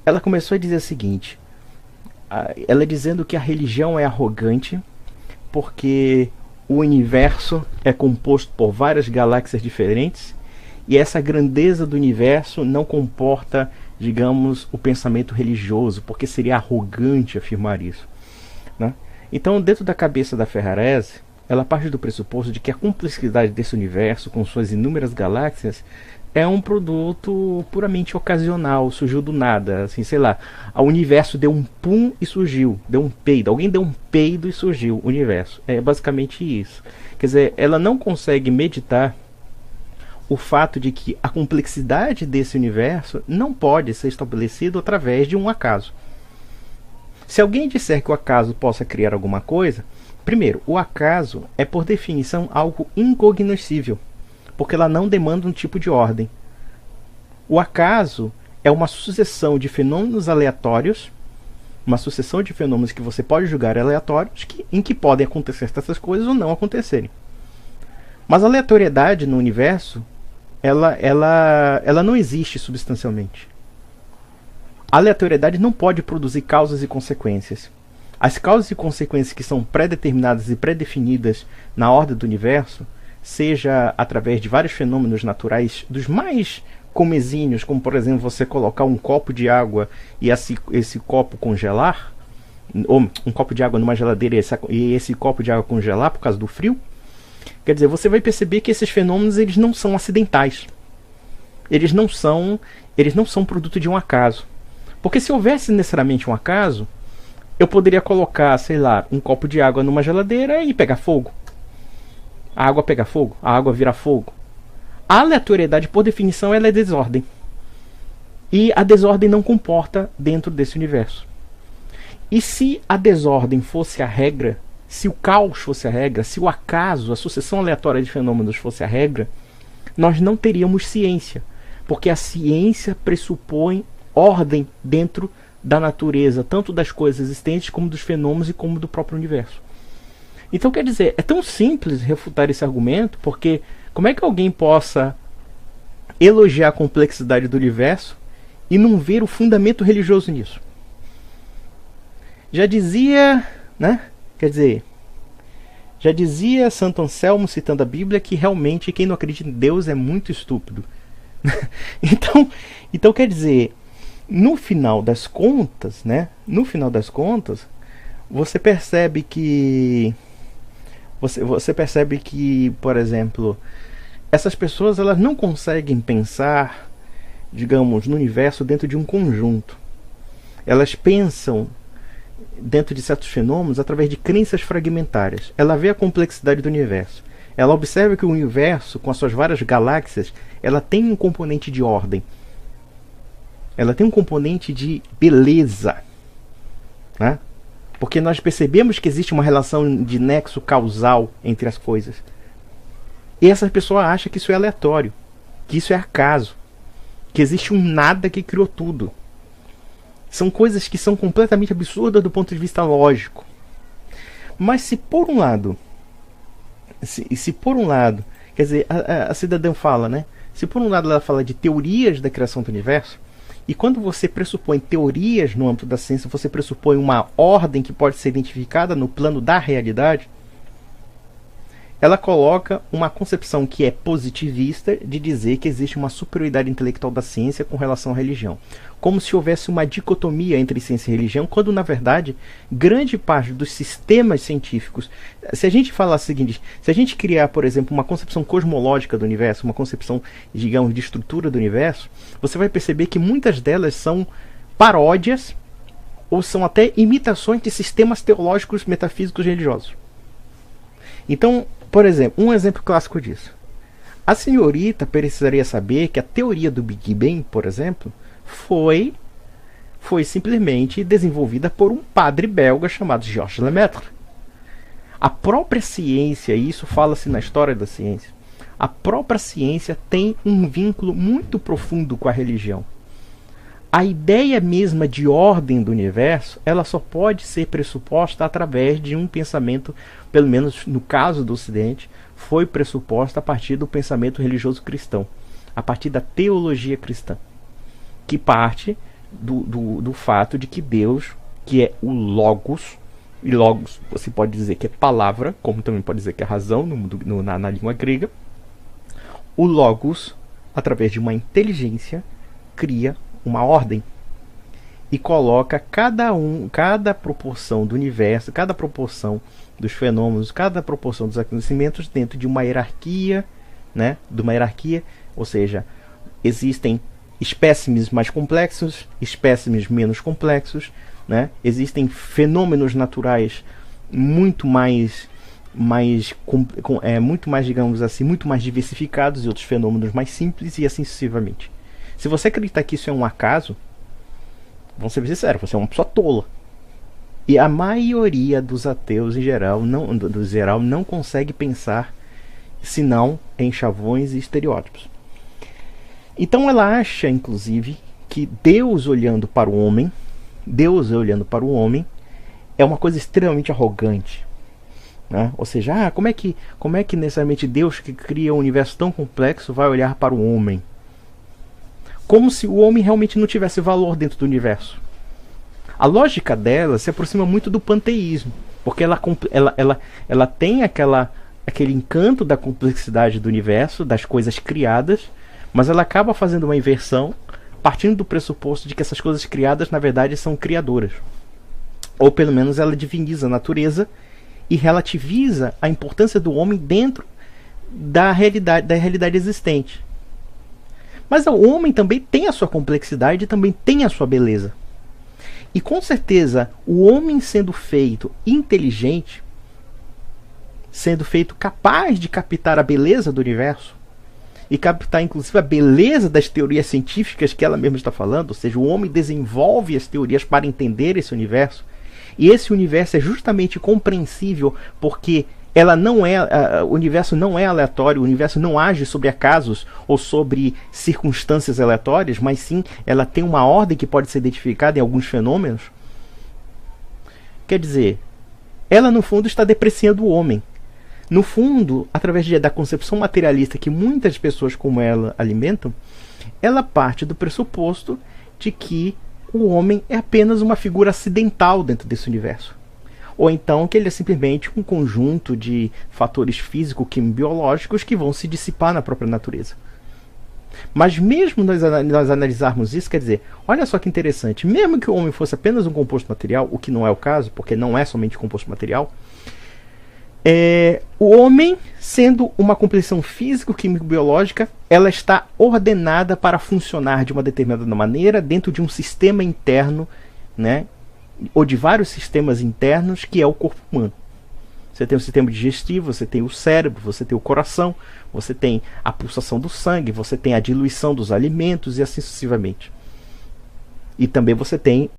ela começou a dizer o seguinte, ela dizendo que a religião é arrogante porque o universo é composto por várias galáxias diferentes e essa grandeza do universo não comporta, digamos, o pensamento religioso, porque seria arrogante afirmar isso, né? Então, dentro da cabeça da Ferrarese, ela parte do pressuposto de que a complexidade desse universo, com suas inúmeras galáxias, é um produto puramente ocasional, surgiu do nada, assim, sei lá, o universo deu um pum e surgiu, deu um peido, alguém deu um peido e surgiu o universo. É basicamente isso. Quer dizer, ela não consegue meditar o fato de que a complexidade desse universo não pode ser estabelecido através de um acaso. Se alguém disser que o acaso possa criar alguma coisa, primeiro, o acaso é por definição algo incognoscível, porque ela não demanda um tipo de ordem. O acaso é uma sucessão de fenômenos aleatórios, uma sucessão de fenômenos que você pode julgar aleatórios, em que podem acontecer essas coisas ou não acontecerem. Mas a aleatoriedade no universo, ela não existe substancialmente. A aleatoriedade não pode produzir causas e consequências. As causas e consequências que são pré-determinadas e pré-definidas na ordem do universo, seja através de vários fenômenos naturais, dos mais comezinhos, como por exemplo você colocar um copo de água e esse copo congelar, ou um copo de água numa geladeira e esse copo de água congelar por causa do frio, quer dizer, você vai perceber que esses fenômenos eles não são acidentais. Eles não são produto de um acaso. Porque se houvesse necessariamente um acaso, eu poderia colocar, sei lá, um copo de água numa geladeira e pegar fogo. A água pega fogo, a água vira fogo. A aleatoriedade, por definição, ela é desordem. E a desordem não comporta dentro desse universo. E se a desordem fosse a regra, se o caos fosse a regra, se o acaso, a sucessão aleatória de fenômenos fosse a regra, nós não teríamos ciência. Porque a ciência pressupõe ordem dentro da natureza, tanto das coisas existentes como dos fenômenos e como do próprio universo. Então, quer dizer, é tão simples refutar esse argumento, porque como é que alguém possa elogiar a complexidade do universo e não ver o fundamento religioso nisso? Já dizia, né? Quer dizer, já dizia Santo Anselmo, citando a Bíblia, que realmente quem não acredita em Deus é muito estúpido. Então quer dizer, no final das contas, né? No final das contas, você percebe que por exemplo, essas pessoas elas não conseguem pensar, digamos, no universo dentro de um conjunto. Elas pensam dentro de certos fenômenos através de crenças fragmentárias. Ela vê a complexidade do universo. Ela observa que o universo, com as suas várias galáxias, ela tem um componente de ordem. Ela tem um componente de beleza, né? Porque nós percebemos que existe uma relação de nexo causal entre as coisas. E essa pessoa acha que isso é aleatório, que isso é acaso, que existe um nada que criou tudo. São coisas que são completamente absurdas do ponto de vista lógico. Mas se por um lado, quer dizer, a cidadã fala, né? Se por um lado ela fala de teorias da criação do universo, e quando você pressupõe teorias no âmbito da ciência, você pressupõe uma ordem que pode ser identificada no plano da realidade, ela coloca uma concepção que é positivista de dizer que existe uma superioridade intelectual da ciência com relação à religião. Como se houvesse uma dicotomia entre ciência e religião, quando na verdade grande parte dos sistemas científicos, se a gente falar o seguinte, se a gente criar, por exemplo, uma concepção cosmológica do universo, uma concepção, digamos, de estrutura do universo, você vai perceber que muitas delas são paródias ou são até imitações de sistemas teológicos, metafísicos e religiosos. Então, por exemplo, um exemplo clássico disso. A senhorita precisaria saber que a teoria do Big Bang, por exemplo, foi simplesmente desenvolvida por um padre belga chamado Georges Lemaitre. A própria ciência, e isso fala-se na história da ciência, a própria ciência tem um vínculo muito profundo com a religião. A ideia mesma de ordem do universo, ela só pode ser pressuposta através de um pensamento, pelo menos no caso do Ocidente, foi pressuposta a partir do pensamento religioso cristão, a partir da teologia cristã, que parte do fato de que Deus, que é o Logos, e Logos você pode dizer que é palavra, como também pode dizer que é razão na língua grega, o Logos, através de uma inteligência, cria uma ordem e coloca cada proporção do universo, cada proporção dos fenômenos, cada proporção dos acontecimentos dentro de uma hierarquia, né? De uma hierarquia, ou seja, existem espécimes mais complexos, espécimes menos complexos, né? Existem fenômenos naturais muito mais digamos assim, muito mais diversificados e outros fenômenos mais simples e assim sucessivamente. Se você acreditar que isso é um acaso, vamos ser sinceros, você é uma pessoa tola. E a maioria dos ateus em geral não consegue pensar senão em chavões e estereótipos. Então ela acha, inclusive, que Deus olhando para o homem é uma coisa extremamente arrogante, né? Ou seja, como é que necessariamente Deus, que cria um universo tão complexo, vai olhar para o homem? Como se o homem realmente não tivesse valor dentro do universo. A lógica dela se aproxima muito do panteísmo, porque ela tem aquele encanto da complexidade do universo, das coisas criadas, mas ela acaba fazendo uma inversão, partindo do pressuposto de que essas coisas criadas, na verdade, são criadoras. Ou pelo menos ela diviniza a natureza e relativiza a importância do homem dentro da realidade existente. Mas o homem também tem a sua complexidade e também tem a sua beleza. E com certeza, o homem sendo feito inteligente, sendo feito capaz de captar a beleza do universo, e captar inclusive a beleza das teorias científicas que ela mesma está falando, ou seja, o homem desenvolve as teorias para entender esse universo, e esse universo é justamente compreensível porque o universo não é aleatório, o universo não age sobre acasos ou sobre circunstâncias aleatórias, mas sim ela tem uma ordem que pode ser identificada em alguns fenômenos. Quer dizer, ela no fundo está depreciando o homem. No fundo, através da concepção materialista que muitas pessoas como ela alimentam, ela parte do pressuposto de que o homem é apenas uma figura acidental dentro desse universo. Ou então que ele é simplesmente um conjunto de fatores físico-químico-biológicos que vão se dissipar na própria natureza. Mas mesmo nós analisarmos isso, quer dizer, olha só que interessante, mesmo que o homem fosse apenas um composto material, o que não é o caso, porque não é somente composto material, o homem, sendo uma composição físico-químico-biológica, ela está ordenada para funcionar de uma determinada maneira dentro de um sistema interno, né? Ou de vários sistemas internos, que é o corpo humano. Você tem o sistema digestivo, você tem o cérebro, você tem o coração, você tem a pulsação do sangue, você tem a diluição dos alimentos e assim sucessivamente. E também você tem